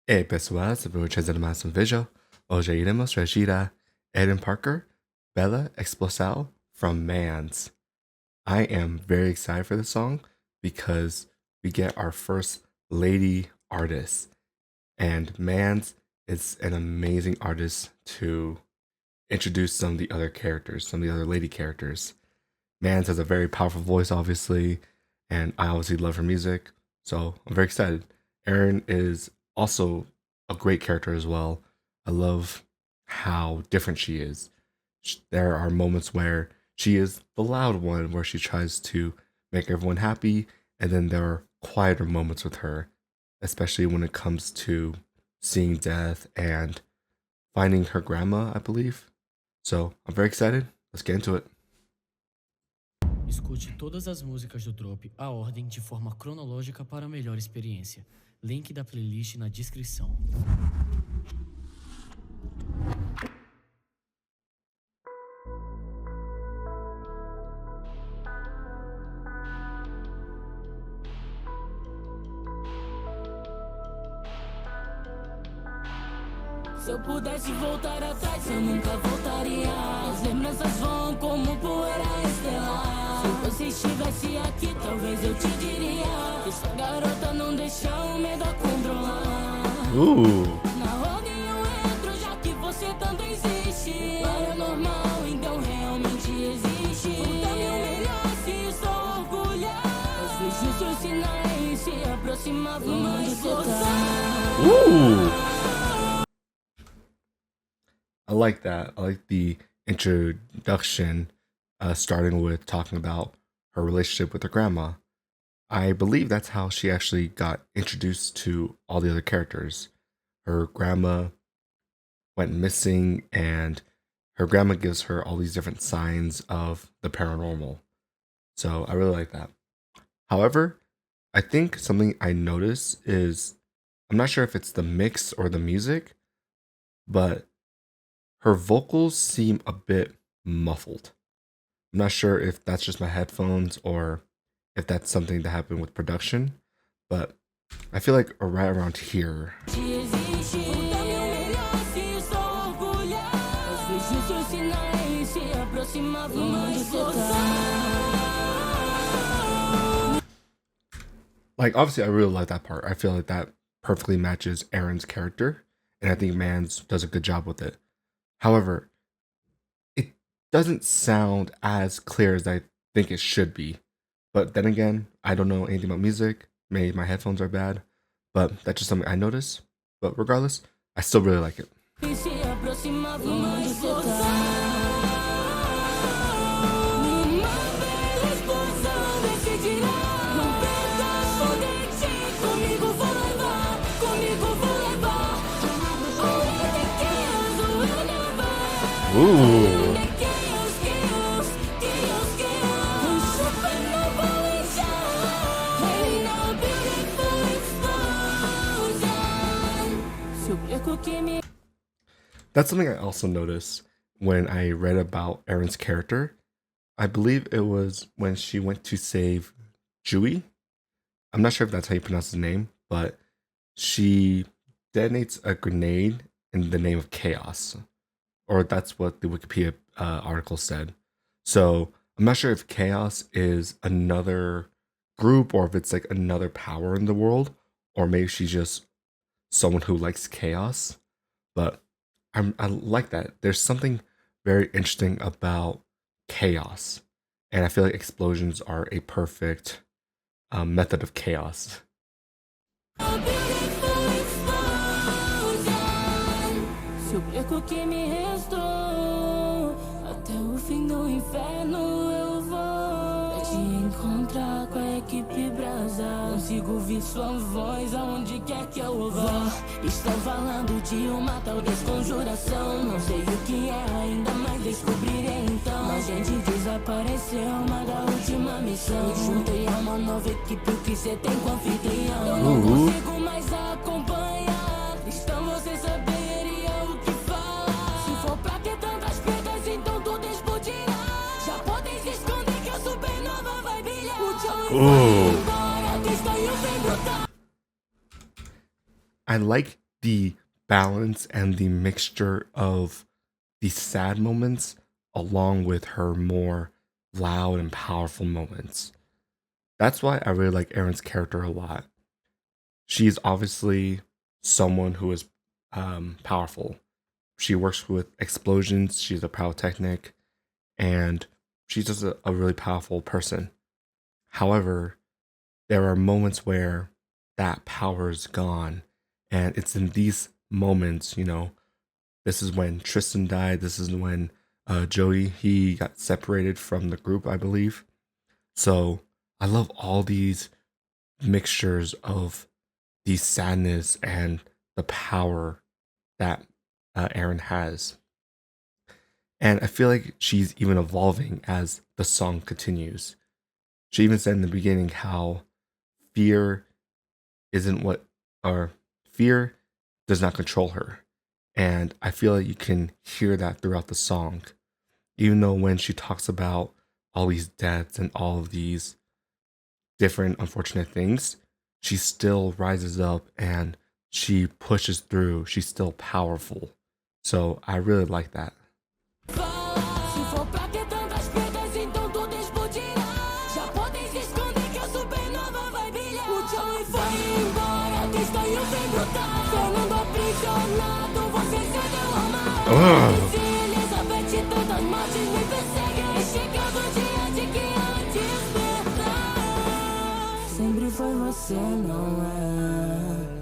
Ei pessoal, eu trazendo mais um vídeo. Hoje iremos reagir a Erin Parker, Bela Explosão from Mands. I am very excited for this song because we get our first lady artist. And Mands is an amazing artist to introduce some of the other characters, some of the other lady characters. Mands has a very powerful voice, obviously, and I obviously love her music, so I'm very excited. Erin is also a great character as well. I love how different she is. There are moments where she is the loud one, where she tries to make everyone happy, and then there are quieter moments with her, especially when it comes to seeing death and finding her grandma, I believe. So I'm very excited. Let's get into it. Escute todas as músicas do Drop a ordem de forma cronológica para melhor experiência. Link da playlist na descrição. Se eu pudesse voltar atrás, eu nunca voltaria. As lembranças vão como poeira estelar. Se você estivesse aqui, talvez eu te diria que essa garota não deixa o medo a controlar. Na ordem eu entro, já que você tanto insiste. Paranormal, então realmente existe. Dá-me o melhor se estou orgulhar. Às vezes seus sinais se aproximavam mais de você. I like that. I like the introduction, starting with talking about her relationship with her grandma. I believe that's how she actually got introduced to all the other characters. Her grandma went missing, and her grandma gives her all these different signs of the paranormal. So I really like that. However, I think something I notice is, I'm not sure if it's the mix or the music, but her vocals seem a bit muffled. I'm not sure if that's just my headphones or if that's something that happened with production, but I feel like right around here. Like, obviously, I really like that part. I feel like that perfectly matches Erin's character, and I think Mands does a good job with it. However, it doesn't sound as clear as I think it should be. But then again, I don't know anything about music. Maybe my headphones are bad, but that's just something I notice. But regardless, I still really like it. Ooh. That's something I also noticed when I read about Erin's character. I believe it was when she went to save Jui. I'm not sure if that's how you pronounce his name, but she detonates a grenade in the name of Chaos. Or that's what the Wikipedia article said. So I'm not sure if Chaos is another group or if it's like another power in the world, or maybe she's just someone who likes chaos. But I like that. There's something very interesting about chaos, and I feel like explosions are a perfect method of chaos. Encontrar com a equipe brasa. Consigo ouvir sua voz aonde quer que eu vá. Estão falando de uma tal desconjuração. Não sei o que é ainda, mas descobrirei então. A gente desapareceu, uma da última missão. Juntei a uma nova equipe, o que cê tem com anfitrião. Eu não consigo mais acompanhar. Então você saberia o que falar. Se for pra ter tantas perdas, então tudo explodirá. Já podem se esconder que a supernova vai brilhar. I like the balance and the mixture of the sad moments along with her more loud and powerful moments. That's why I really like Erin's character a lot. She's obviously someone who is powerful. She works with explosions, she's a pyrotechnic, and she's just a really powerful person. However, there are moments where that power is gone. And it's in these moments, this is when Tristan died. This is when Joey, he got separated from the group, I believe. So I love all these mixtures of the sadness and the power that Erin has. And I feel like she's even evolving as the song continues. She even said in the beginning how fear isn't what, or fear does not control her. And I feel like you can hear that throughout the song. Even though when she talks about all these deaths and all of these different unfortunate things, she still rises up and she pushes through. She's still powerful. So I really like that. Se for pra ter tantas perdas, então tudo explodirá. Já podes esconder que a supernova vai brilhar. O Joey foi embora, a Castanho vem brotar. Fernando aprisionado, você cedeu ao mar. Elizabeth, tantas mortes me perseguem. Chegava o dia de que ela despertar. Sempre foi você, não é?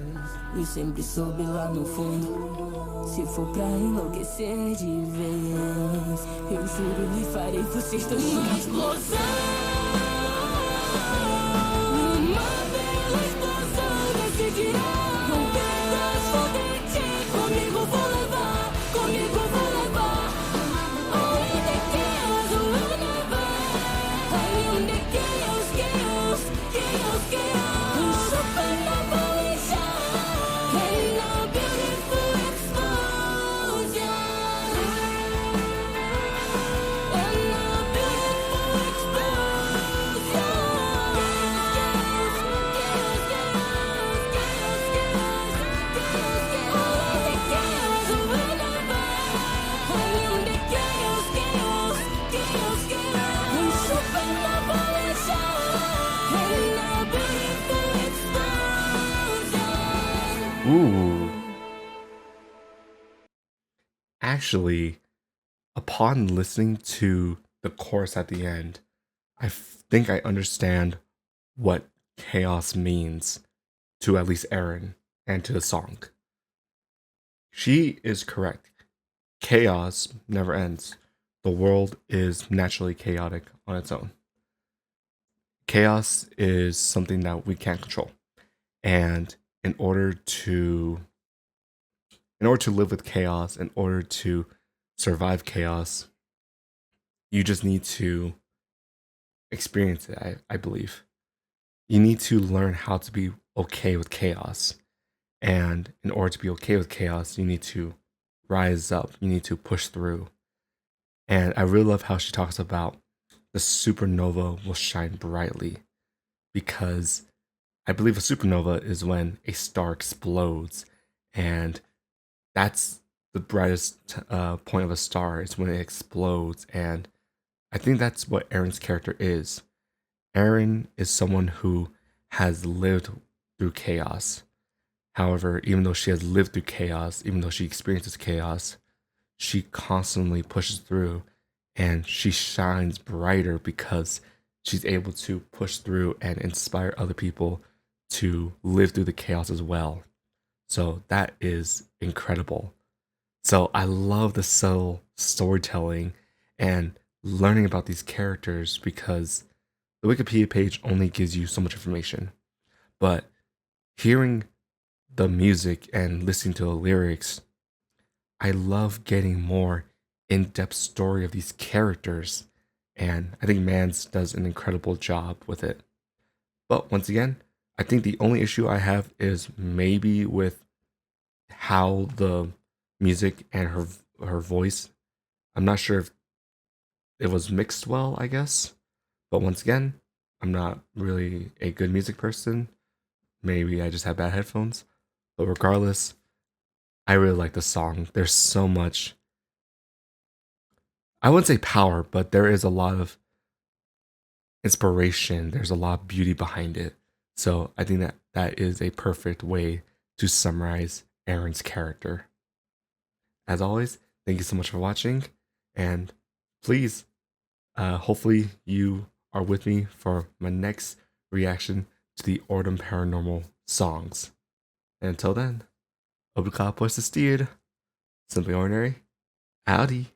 E sempre soube lá no fundo. Se for pra enlouquecer de vez, eu juro lhe farei você estar uma explosão. Uma bela explosão decidirá. Com pedras vou de ti, comigo vou levar, comigo vou levar. Only the chaos will never. Only the chaos. Supernova we shine. And now beautiful explosion. And now beautiful explosion. Only the chaos will never. Only the chaos. And supernova we shine. And now beautiful explosion. Ooh. Actually, upon listening to the chorus at the end, I think I understand what chaos means to at least Erin and to the song. She is correct. Chaos never ends. The world is naturally chaotic on its own. Chaos is something that we can't control. And in order to live with chaos, in order to survive chaos, you just need to experience it, I believe. You need to learn how to be okay with chaos. And in order to be okay with chaos, you need to rise up, you need to push through. And I really love how she talks about the supernova will shine brightly, because I believe a supernova is when a star explodes, and that's the brightest point of a star is when it explodes. And I think that's what Erin's character is. Erin is someone who has lived through chaos. However, even though she has lived through chaos, even though she experiences chaos, she constantly pushes through and she shines brighter because she's able to push through and inspire other people to live through the chaos as well. So that is incredible. So I love the subtle storytelling and learning about these characters, because the Wikipedia page only gives you so much information. But hearing the music and listening to the lyrics, I love getting more in-depth story of these characters, and I think Mands does an incredible job with it. But once again, I think the only issue I have is maybe with how the music and her voice, I'm not sure if it was mixed well, I guess. But once again, I'm not really a good music person. Maybe I just have bad headphones. But regardless, I really like the song. There's so much, I wouldn't say power, but there is a lot of inspiration. There's a lot of beauty behind it. So I think that that is a perfect way to summarize Erin's character. As always, thank you so much for watching, and please, hopefully you are with me for my next reaction to the Ordem Paranormal songs. And until then, obrigado por assistir. Simply Ordinary. Howdy.